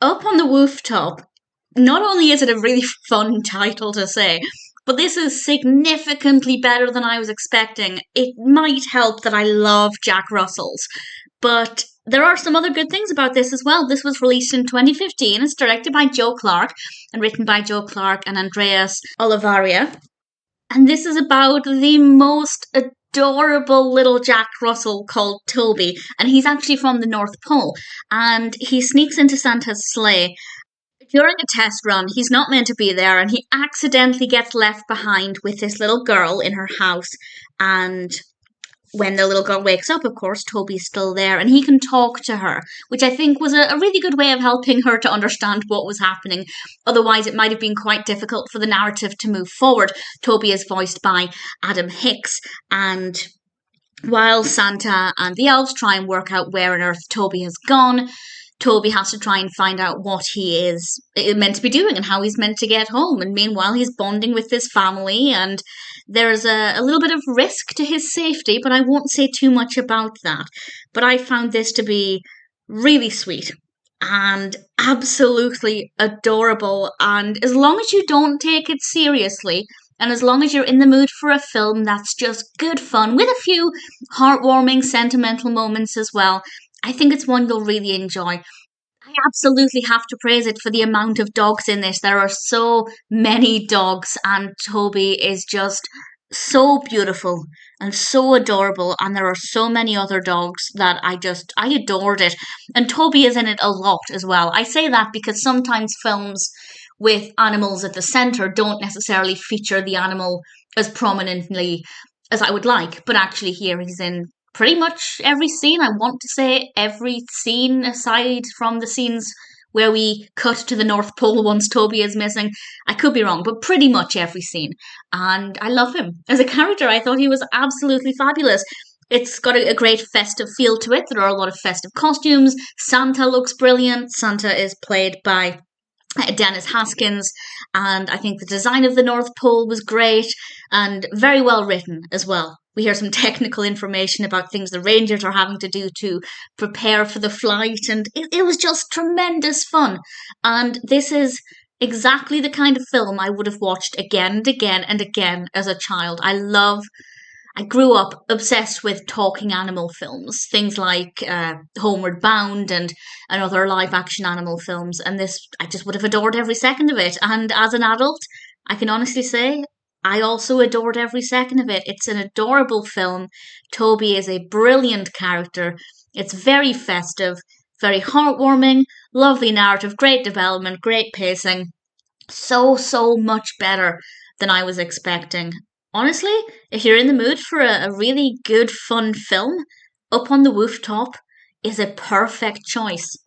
Up on the Wooftop, not only is it a really fun title to say, but this is significantly better than I was expecting. It might help that I love Jack Russell's, but there are some other good things about this as well. This was released in 2015. It's directed by Joe Clarke and written by Joe Clarke and Andreas Olavarria. And this is about the most adorable little Jack Russell called Toby. And he's actually from the North Pole. And he sneaks into Santa's sleigh during a test run. He's not meant to be there, and he accidentally gets left behind with this little girl in her house. And when the little girl wakes up, of course, Toby's still there, and he can talk to her, which I think was a really good way of helping her to understand what was happening. Otherwise, it might have been quite difficult for the narrative to move forward. Toby is voiced by Adam Hicks, and while Santa and the elves try and work out where on earth Toby has gone, Toby has to try and find out what he is meant to be doing and how he's meant to get home. And meanwhile, he's bonding with his family, and there's a little bit of risk to his safety, but I won't say too much about that. But I found this to be really sweet and absolutely adorable. And as long as you don't take it seriously, and as long as you're in the mood for a film that's just good fun with a few heartwarming, sentimental moments as well, I think it's one you'll really enjoy. I absolutely have to praise it for the amount of dogs in this. There are so many dogs, and Toby is just so beautiful and so adorable. And there are so many other dogs that I adored it. And Toby is in it a lot as well. I say that because sometimes films with animals at the centre don't necessarily feature the animal as prominently as I would like, but actually here he's in pretty much every scene. I want to say every scene aside from the scenes where we cut to the North Pole once Toby is missing. I could be wrong, but pretty much every scene. And I love him. As a character, I thought he was absolutely fabulous. It's got a great festive feel to it. There are a lot of festive costumes. Santa looks brilliant. Santa is played by Dennis Haskins, and I think the design of the North Pole was great and very well written as well. We hear some technical information about things the Rangers are having to do to prepare for the flight, and it was just tremendous fun. And this is exactly the kind of film I would have watched again and again and again as a child. I grew up obsessed with talking animal films, things like Homeward Bound and other live action animal films, and this, I just would have adored every second of it. And as an adult, I can honestly say I also adored every second of it. It's an adorable film. Toby is a brilliant character. It's very festive, very heartwarming, lovely narrative, great development, great pacing. So much better than I was expecting. Honestly, if you're in the mood for a really good, fun film, Up on the Rooftop is a perfect choice.